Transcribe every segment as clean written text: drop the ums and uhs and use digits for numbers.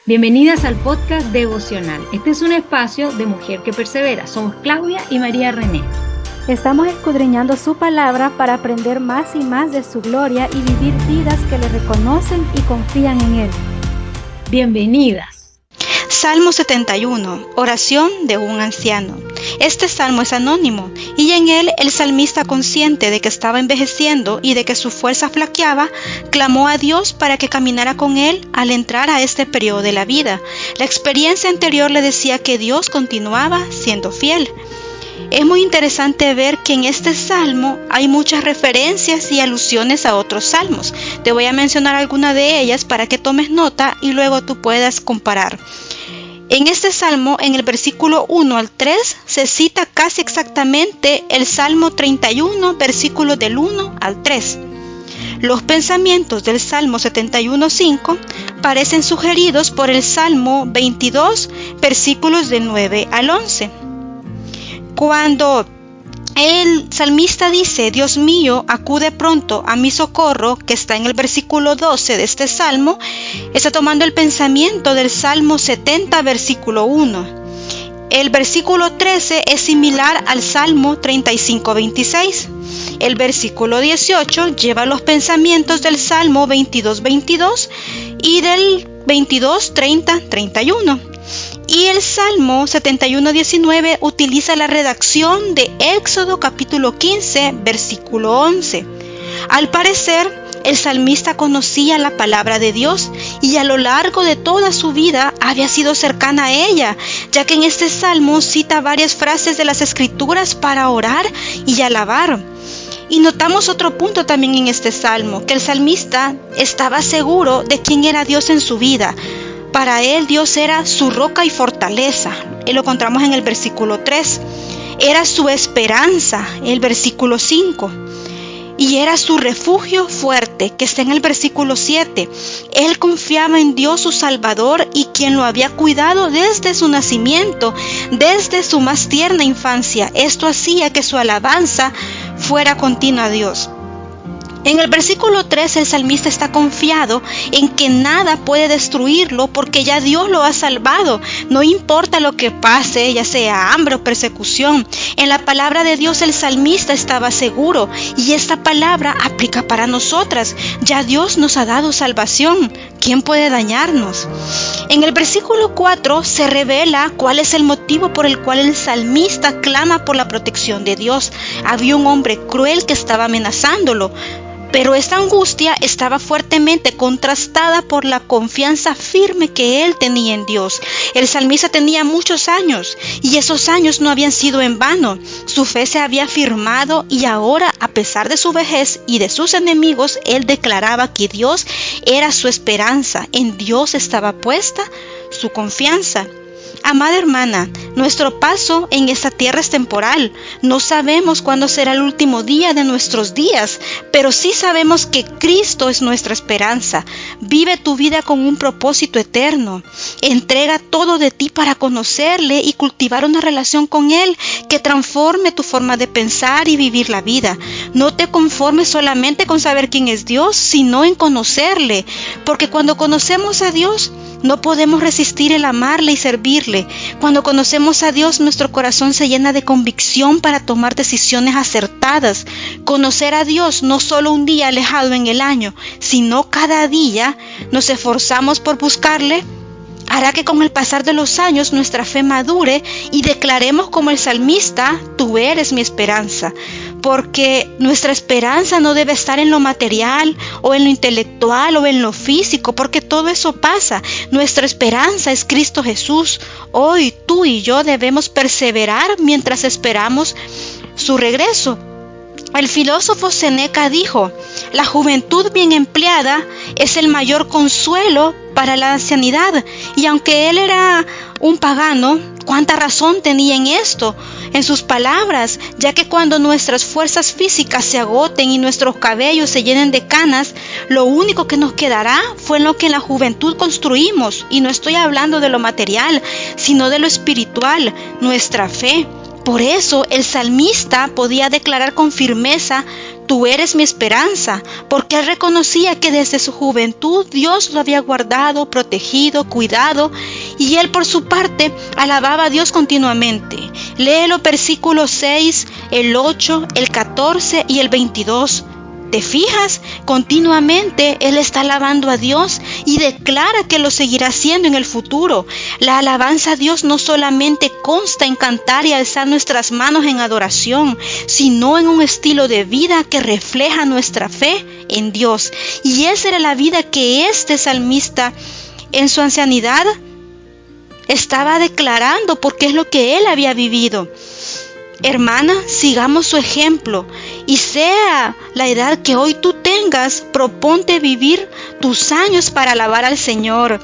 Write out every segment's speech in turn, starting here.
Bienvenidas al podcast devocional. Este es un espacio de Mujer que Persevera. Somos Claudia y María René. Estamos escudriñando su palabra para aprender más y más de su gloria y vivir vidas que le reconocen y confían en Él. Bienvenidas. Salmo 71, oración de un anciano. Este salmo es anónimo y en él el salmista, consciente de que estaba envejeciendo y de que su fuerza flaqueaba, clamó a Dios para que caminara con él al entrar a este periodo de la vida. La experiencia anterior le decía que Dios continuaba siendo fiel. Es muy interesante ver que en este salmo hay muchas referencias y alusiones a otros salmos. Te voy a mencionar algunas de ellas para que tomes nota y luego tú puedas comparar. En este salmo, en el versículo 1 al 3, se cita casi exactamente el Salmo 31, versículos del 1 al 3. Los pensamientos del Salmo 71:5 parecen sugeridos por el Salmo 22, versículos del 9 al 11. Cuando el salmista dice: Dios mío, acude pronto a mi socorro, que está en el versículo 12 de este salmo, está tomando el pensamiento del Salmo 70, versículo 1. El versículo 13 es similar al Salmo 35, 26. El versículo 18 lleva los pensamientos del Salmo 22, 22 y del 22, 30, 31. Y el Salmo 71:19 utiliza la redacción de Éxodo capítulo 15, versículo 11. Al parecer, el salmista conocía la palabra de Dios y a lo largo de toda su vida había sido cercana a ella, ya que en este salmo cita varias frases de las Escrituras para orar y alabar. Y notamos otro punto también en este salmo, que el salmista estaba seguro de quién era Dios en su vida. Para él Dios era su roca y fortaleza, y lo encontramos en el versículo 3. Era su esperanza, el versículo 5. Y era su refugio fuerte, que está en el versículo 7. Él confiaba en Dios su Salvador y quien lo había cuidado desde su nacimiento, desde su más tierna infancia. Esto hacía que su alabanza fuera continua a Dios. En el versículo 3 el salmista está confiado en que nada puede destruirlo porque ya Dios lo ha salvado. No importa lo que pase, ya sea hambre o persecución. En la palabra de Dios el salmista estaba seguro y esta palabra aplica para nosotras. Ya Dios nos ha dado salvación. ¿Quién puede dañarnos? En el versículo 4 se revela cuál es el motivo por el cual el salmista clama por la protección de Dios. Había un hombre cruel que estaba amenazándolo. Pero esta angustia estaba fuertemente contrastada por la confianza firme que él tenía en Dios. El salmista tenía muchos años y esos años no habían sido en vano. Su fe se había firmado y ahora, a pesar de su vejez y de sus enemigos, él declaraba que Dios era su esperanza. En Dios estaba puesta su confianza. Amada hermana, nuestro paso en esta tierra es temporal. No sabemos cuándo será el último día de nuestros días, pero sí sabemos que Cristo es nuestra esperanza. Vive tu vida con un propósito eterno. Entrega todo de ti para conocerle y cultivar una relación con Él que transforme tu forma de pensar y vivir la vida. No te conformes solamente con saber quién es Dios, sino en conocerle, porque cuando conocemos a Dios, no podemos resistir el amarle y servirle. Cuando conocemos a Dios, nuestro corazón se llena de convicción para tomar decisiones acertadas. Conocer a Dios no solo un día alejado en el año, sino cada día nos esforzamos por buscarle. Hará que con el pasar de los años nuestra fe madure y declaremos como el salmista: tú eres mi esperanza. Porque nuestra esperanza no debe estar en lo material o en lo intelectual o en lo físico, porque todo eso pasa. Nuestra esperanza es Cristo Jesús. Hoy tú y yo debemos perseverar mientras esperamos su regreso. El filósofo Séneca dijo: la juventud bien empleada es el mayor consuelo para la ancianidad. Y aunque él era un pagano, cuánta razón tenía en esto, en sus palabras, ya que cuando nuestras fuerzas físicas se agoten y nuestros cabellos se llenen de canas, lo único que nos quedará fue lo que en la juventud construimos. Y no estoy hablando de lo material, sino de lo espiritual, nuestra fe. Por eso el salmista podía declarar con firmeza: tú eres mi esperanza, porque él reconocía que desde su juventud Dios lo había guardado, protegido, cuidado, y él por su parte alababa a Dios continuamente. Léelo versículos 6, el 8, el 14 y el 22. ¿Te fijas? Continuamente él está alabando a Dios y declara que lo seguirá haciendo en el futuro. La alabanza a Dios no solamente consta en cantar y alzar nuestras manos en adoración, sino en un estilo de vida que refleja nuestra fe en Dios. Y esa era la vida que este salmista en su ancianidad estaba declarando, porque es lo que él había vivido. Hermana, sigamos su ejemplo, y sea la edad que hoy tú tengas, proponte vivir tus años para alabar al Señor,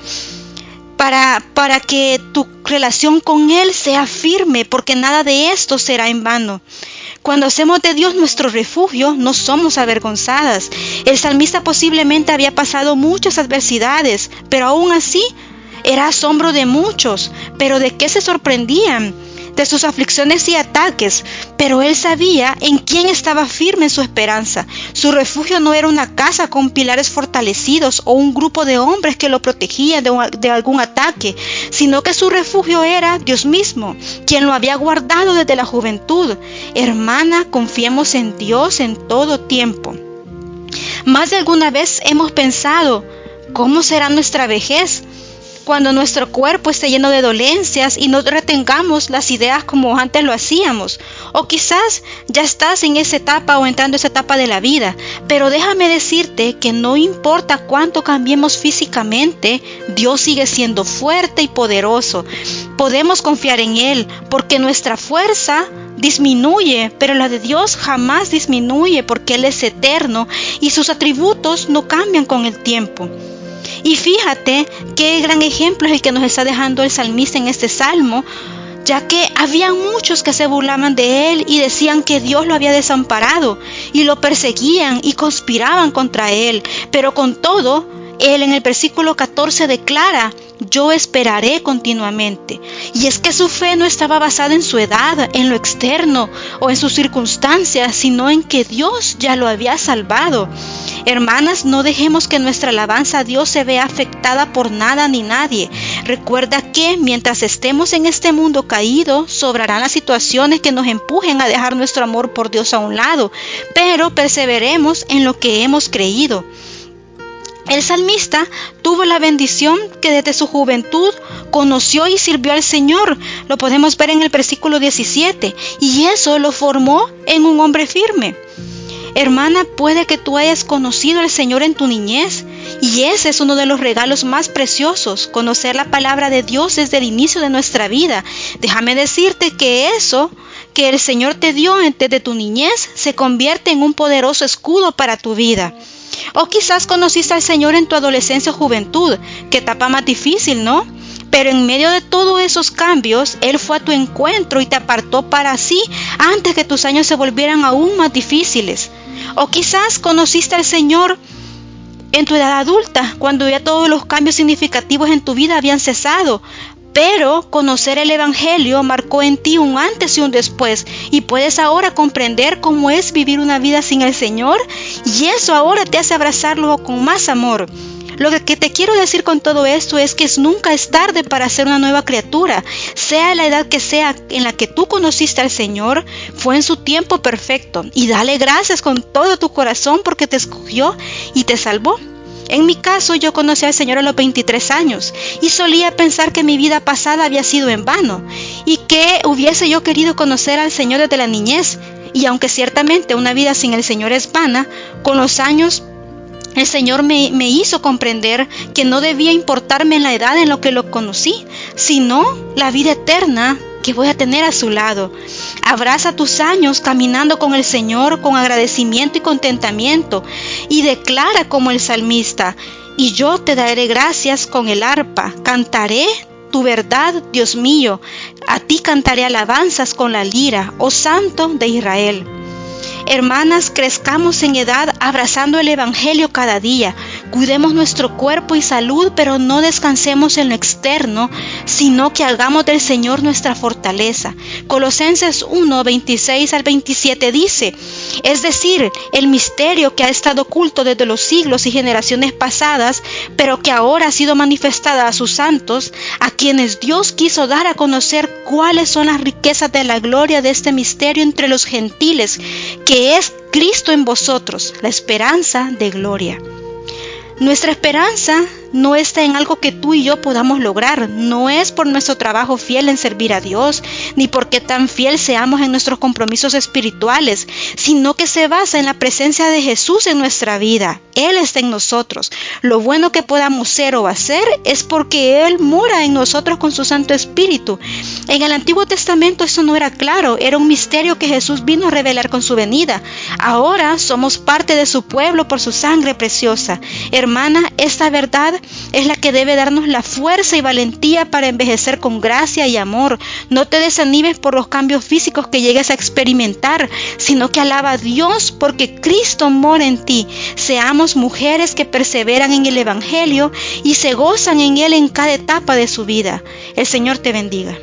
para que tu relación con Él sea firme, porque nada de esto será en vano. Cuando hacemos de Dios nuestro refugio, no somos avergonzadas. El salmista posiblemente había pasado muchas adversidades, pero aún así era asombro de muchos. ¿Pero de qué se sorprendían? De sus aflicciones y ataques, pero él sabía en quién estaba firme en su esperanza. Su refugio no era una casa con pilares fortalecidos o un grupo de hombres que lo protegían de algún ataque, sino que su refugio era Dios mismo, quien lo había guardado desde la juventud. Hermana, confiemos en Dios en todo tiempo. Más de alguna vez hemos pensado, ¿cómo será nuestra vejez? Cuando nuestro cuerpo esté lleno de dolencias y no retengamos las ideas como antes lo hacíamos. O quizás ya estás en esa etapa o entrando en esa etapa de la vida. Pero déjame decirte que no importa cuánto cambiemos físicamente, Dios sigue siendo fuerte y poderoso. Podemos confiar en Él porque nuestra fuerza disminuye, pero la de Dios jamás disminuye porque Él es eterno y sus atributos no cambian con el tiempo. Y fíjate qué gran ejemplo es el que nos está dejando el salmista en este salmo, ya que había muchos que se burlaban de él y decían que Dios lo había desamparado y lo perseguían y conspiraban contra él. Pero con todo, él en el versículo 14 declara: yo esperaré continuamente. Y es que su fe no estaba basada en su edad, en lo externo o en sus circunstancias, sino en que Dios ya lo había salvado. Hermanas, no dejemos que nuestra alabanza a Dios se vea afectada por nada ni nadie. Recuerda que mientras estemos en este mundo caído, sobrarán las situaciones que nos empujen a dejar nuestro amor por Dios a un lado, pero perseveremos en lo que hemos creído. El salmista tuvo la bendición que desde su juventud conoció y sirvió al Señor. Lo podemos ver en el versículo 17, y eso lo formó en un hombre firme. Hermana, puede que tú hayas conocido al Señor en tu niñez, y ese es uno de los regalos más preciosos, conocer la palabra de Dios desde el inicio de nuestra vida. Déjame decirte que eso que el Señor te dio desde tu niñez se convierte en un poderoso escudo para tu vida. O quizás conociste al Señor en tu adolescencia o juventud, qué etapa más difícil, ¿no? Pero en medio de todos esos cambios, Él fue a tu encuentro y te apartó para sí antes que tus años se volvieran aún más difíciles. O quizás conociste al Señor en tu edad adulta, cuando ya todos los cambios significativos en tu vida habían cesado. Pero conocer el Evangelio marcó en ti un antes y un después, y puedes ahora comprender cómo es vivir una vida sin el Señor, y eso ahora te hace abrazarlo con más amor. Lo que te quiero decir con todo esto es que nunca es tarde para ser una nueva criatura. Sea la edad que sea en la que tú conociste al Señor, fue en su tiempo perfecto. Y dale gracias con todo tu corazón porque te escogió y te salvó. En mi caso, yo conocí al Señor a los 23 años y solía pensar que mi vida pasada había sido en vano y que hubiese yo querido conocer al Señor desde la niñez. Y aunque ciertamente una vida sin el Señor es vana, con los años el Señor me hizo comprender que no debía importarme la edad en lo que lo conocí, sino la vida eterna que voy a tener a su lado. Abraza tus años caminando con el Señor con agradecimiento y contentamiento, y declara como el salmista: y yo te daré gracias con el arpa, cantaré tu verdad, Dios mío, a ti cantaré alabanzas con la lira, oh Santo de Israel. Hermanas, crezcamos en edad abrazando el Evangelio cada día, Cuidemos nuestro cuerpo y salud, pero no descansemos en lo externo, sino que hagamos del Señor nuestra fortaleza. Colosenses 1, 26 al 27 dice: es decir, el misterio que ha estado oculto desde los siglos y generaciones pasadas, pero que ahora ha sido manifestada a sus santos, a quienes Dios quiso dar a conocer cuáles son las riquezas de la gloria de este misterio entre los gentiles, que es Cristo en vosotros, la esperanza de gloria. Nuestra esperanza no está en algo que tú y yo podamos lograr, no es por nuestro trabajo fiel en servir a Dios, ni porque tan fiel seamos en nuestros compromisos espirituales, sino que se basa en la presencia de Jesús en nuestra vida. Él está en nosotros. Lo bueno que podamos ser o hacer es porque Él mora en nosotros con su Santo Espíritu. En el Antiguo Testamento eso no era claro, era un misterio que Jesús vino a revelar con su venida. Ahora somos parte de su pueblo por su sangre preciosa. Hermana, esta verdad es la que debe darnos la fuerza y valentía para envejecer con gracia y amor. No te desanimes por los cambios físicos que llegues a experimentar, sino que alaba a Dios porque Cristo mora en ti. Seamos mujeres que perseveran en el Evangelio y se gozan en Él en cada etapa de su vida. El Señor te bendiga.